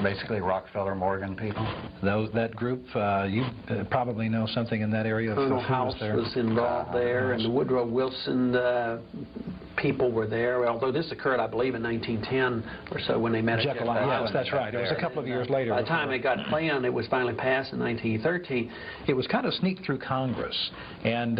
basically Rockefeller Morgan people. That group, you probably know something in that area. Colonel House was involved there, and the Woodrow Wilson people were there, although this occurred, I believe, in 1910 or so when they met at Jekyll Island. Yes, that's right. It was a couple of years later. By the time it got planned, it was finally passed in 1913. It was kind of sneaked through Congress, and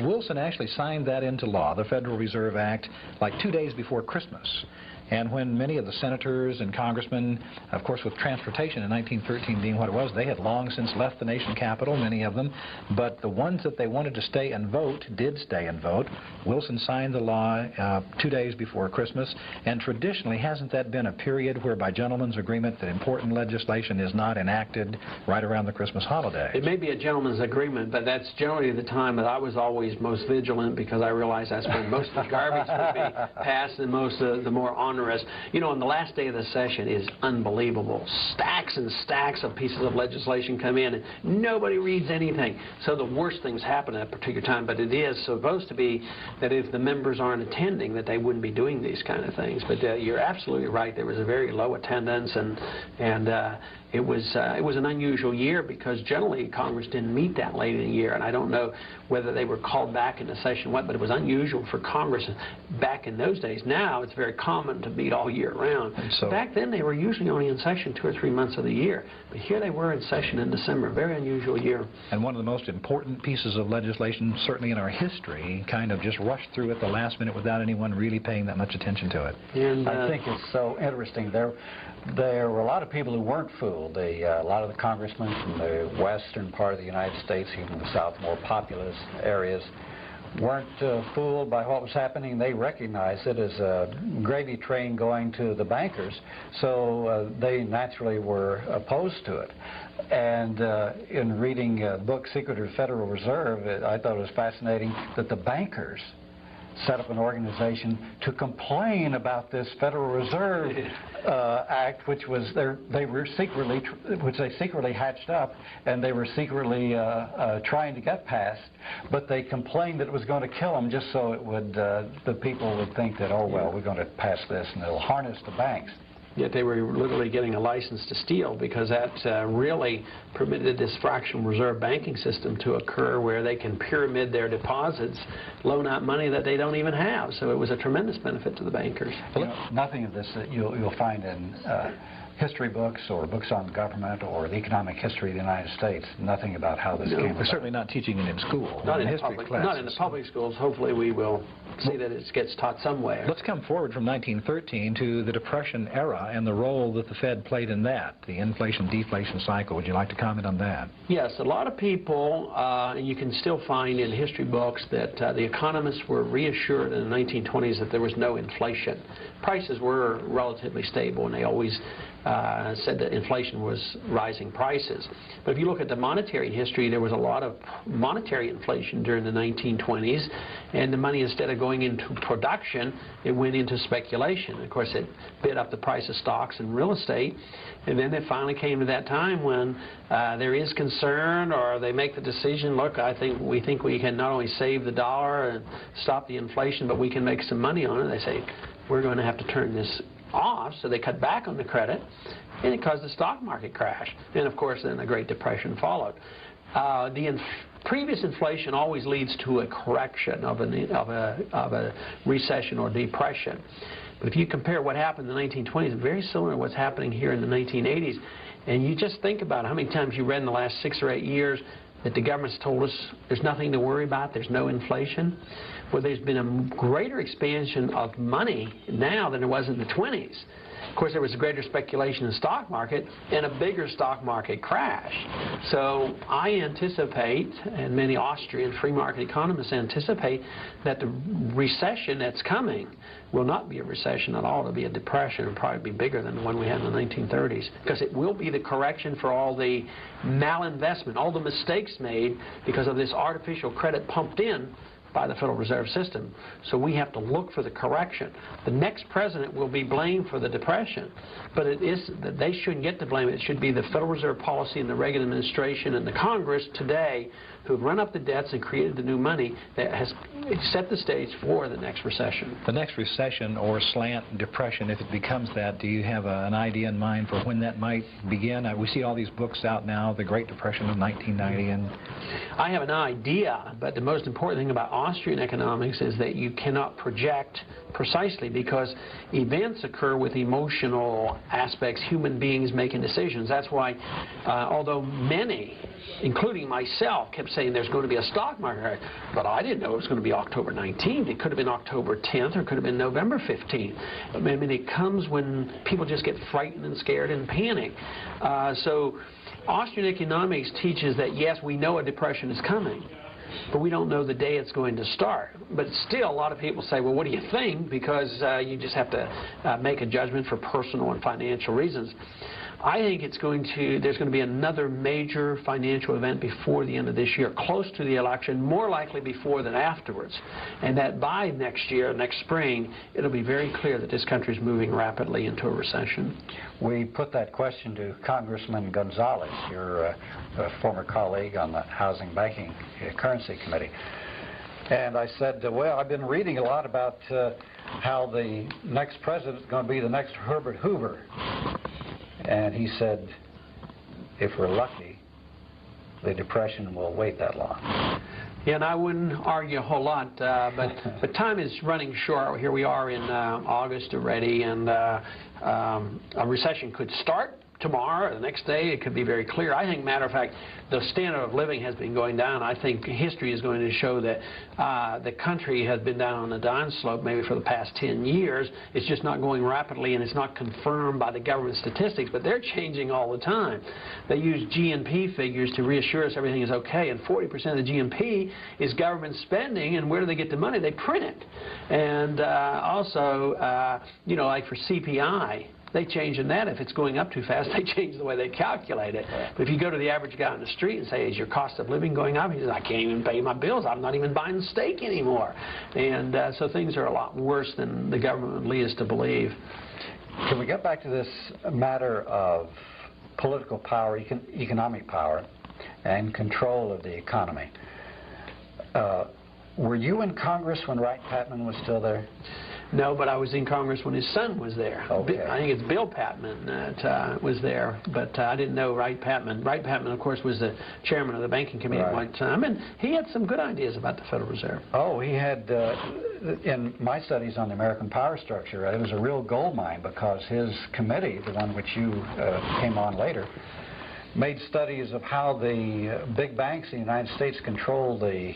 Wilson actually signed that into law, the Federal Reserve Act, like 2 days before Christmas. And when many of the senators and congressmen, of course with transportation in 1913 being what it was, they had long since left the nation capital, many of them, but the ones that they wanted to stay and vote did stay and vote. Wilson signed the law 2 days before Christmas, and traditionally hasn't that been a period where by gentleman's agreement that important legislation is not enacted right around the Christmas holiday? It may be a gentleman's agreement, but that's generally the time that I was always most vigilant, because I realized that's when most of the garbage would be passed and most of the more honorous. You know, on the last day of the session is unbelievable. Stacks and stacks of pieces of legislation come in, and nobody reads anything. So the worst things happen at that particular time, but it is supposed to be that if the members aren't attending, that they wouldn't be doing these kind of things. But you're absolutely right. There was a very low attendance, and it was an unusual year because generally Congress didn't meet that late in the year, and I don't know whether they were called back into session what, but it was unusual for Congress back in those days. Now it's very common to meet all year round. So back then they were usually only in session 2 or 3 months of the year, but here they were in session in December. Very unusual year. And one of the most important pieces of legislation, certainly in our history, kind of just rushed through at the last minute without anyone really paying that much attention to it. And I think it's so interesting. There were a lot of people who weren't fooled. A lot of the congressmen from the western part of the United States, even the south, more populous areas, weren't fooled by what was happening. They recognized it as a gravy train going to the bankers, so they naturally were opposed to it. And in reading a book, Secret of the Federal Reserve, I thought it was fascinating that the bankers set up an organization to complain about this Federal Reserve Act, which was which they secretly hatched up, and they were secretly trying to get passed. But they complained that it was going to kill them, just so it would the people would think that, oh well, we're going to pass this and it'll harness the banks. Yet they were literally getting a license to steal, because that really permitted this fractional reserve banking system to occur where they can pyramid their deposits, loan out money that they don't even have. So it was a tremendous benefit to the bankers. You know, nothing of this that you'll find in history books or books on government or the economic history of the United States. Nothing about how this came about. We're certainly not teaching it in school. Not in the public schools. Hopefully we will see that it gets taught somewhere. Let's come forward from 1913 to the Depression era and the role that the Fed played in that, the inflation-deflation cycle. Would you like to comment on that? Yes, a lot of people, and you can still find in history books that the economists were reassured in the 1920s that there was no inflation. Prices were relatively stable, and they always said that inflation was rising prices. But if you look at the monetary history, there was a lot of monetary inflation during the 1920s, and the money, instead of going into production, it went into speculation. Of course, it bid up the price of stocks and real estate, and then it finally came to that time when there is concern, or they make the decision, look, we think we can not only save the dollar and stop the inflation, but we can make some money on it. They say, we're going to have to turn this off, so they cut back on the credit, and it caused the stock market crash. And of course then the Great Depression followed. Previous inflation always leads to a correction of a recession or depression. But if you compare what happened in the 1920s, it's very similar to what's happening here in the 1980s. And you just think about how many times you read in the last 6 or 8 years that the government's told us there's nothing to worry about, there's no inflation. Well, there's been a greater expansion of money now than there was in the 20s. Of course, there was a greater speculation in the stock market and a bigger stock market crash. So I anticipate, and many Austrian free market economists anticipate, that the recession that's coming will not be a recession at all. It'll be a depression, and probably be bigger than the one we had in the 1930s, because it will be the correction for all the malinvestment, all the mistakes made because of this artificial credit pumped in by the Federal Reserve System. So we have to look for the correction. The next president will be blamed for the depression, but they shouldn't get to blame. It should be the Federal Reserve policy and the Reagan administration and the Congress today who have run up the debts and created the new money that has set the stage for the next recession. The next recession or slant depression, if it becomes that, do you have an idea in mind for when that might begin? We see all these books out now, The Great Depression of 1990. And I have an idea, but the most important thing about Austrian economics is that you cannot project precisely because events occur with emotional aspects, human beings making decisions. That's why, although many, including myself, kept saying there's going to be a stock market, but I didn't know it was going to be October 19th. It could have been October 10th or it could have been November 15th. I mean, it comes when people just get frightened and scared and panic. So Austrian economics teaches that, yes, we know a depression is coming, but we don't know the day it's going to start. But still, a lot of people say, well, what do you think? Because you just have to make a judgment for personal and financial reasons. I think there's going to be another major financial event before the end of this year, close to the election, more likely before than afterwards. And that by next year, next spring, it'll be very clear that this country is moving rapidly into a recession. We put that question to Congressman Gonzalez, your former colleague on the Housing, Banking, Currency Committee. And I said, well, I've been reading a lot about how the next president is going to be the next Herbert Hoover. And he said, if we're lucky, the depression will wait that long. Yeah, and I wouldn't argue a whole lot, but time is running short. Here we are in August already, and a recession could start tomorrow or the next day. It could be very clear. I think, matter of fact, the standard of living has been going down. I think history is going to show that the country has been down on the down slope maybe for the past 10 years. It's just not going rapidly, and it's not confirmed by the government statistics, but they're changing all the time. They use GNP figures to reassure us everything is okay, and 40% of the GNP is government spending, and where do they get the money? They print it. And also, you know, like for CPI, they change in that. If it's going up too fast, they change the way they calculate it. But if you go to the average guy on the street and say, is your cost of living going up? He says, I can't even pay my bills. I'm not even buying steak anymore. And so things are a lot worse than the government would lead us to believe. Can we get back to this matter of political power, economic power, and control of the economy? Were you in Congress when Wright-Patman was still there? No, but I was in Congress when his son was there. Okay. I think it's Bill Patman that was there, but I didn't know Wright-Patman. Wright-Patman, of course, was the chairman of the Banking Committee at one time, and he had some good ideas about the Federal Reserve. Oh, he had, in my studies on the American power structure, it was a real gold mine because his committee, the one which you came on later, made studies of how the big banks in the United States control the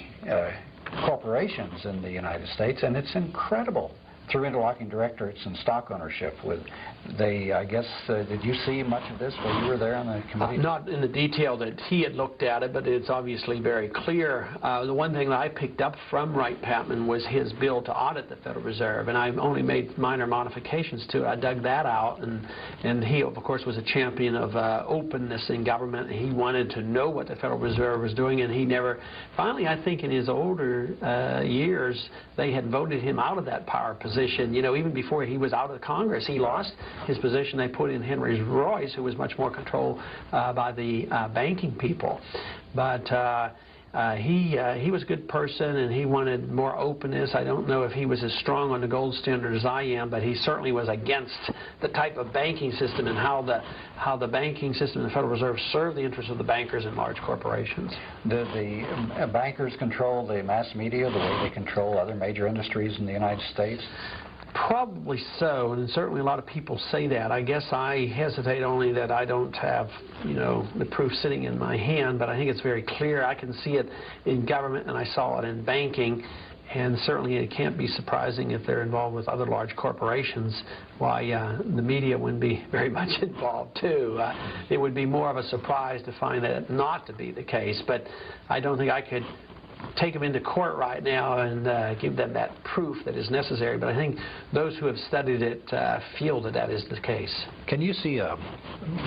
corporations in the United States, and it's incredible. Through interlocking directorates and stock ownership, I guess, did you see much of this while you were there on the committee? Not in the detail that he had looked at it, but it's obviously very clear. The one thing that I picked up from Wright-Patman was his bill to audit the Federal Reserve, and I only made minor modifications to it. I dug that out, and he, of course, was a champion of openness in government. He wanted to know what the Federal Reserve was doing, and he never, finally, I think in his older years, they had voted him out of that power position. You know, even before he was out of Congress, he lost his position. They put in Henry Royce, who was much more controlled by the banking people. But he was a good person, and he wanted more openness. I don't know if he was as strong on the gold standard as I am, but he certainly was against the type of banking system and how the banking system and the Federal Reserve serve the interests of the bankers and large corporations. Do the bankers control the mass media the way they control other major industries in the United States? Probably so, and certainly a lot of people say that. I guess I hesitate only that I don't have, you know, the proof sitting in my hand, but I think it's very clear. I can see it in government, and I saw it in banking, and certainly it can't be surprising if they're involved with other large corporations, why the media wouldn't be very much involved, too. It would be more of a surprise to find that not to be the case, but I don't think I could take them into court right now and give them that proof that is necessary. But I think those who have studied it feel that that is the case. Can you see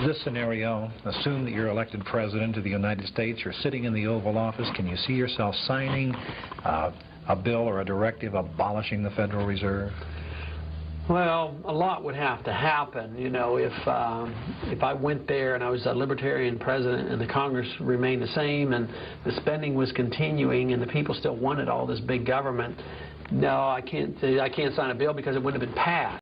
this scenario, assume that you're elected president of the United States, you're sitting in the Oval Office, can you see yourself signing a bill or a directive abolishing the Federal Reserve? Well, a lot would have to happen. You know, if I went there and I was a Libertarian president and the Congress remained the same and the spending was continuing and the people still wanted all this big government, no, I can't sign a bill because it wouldn't have been passed.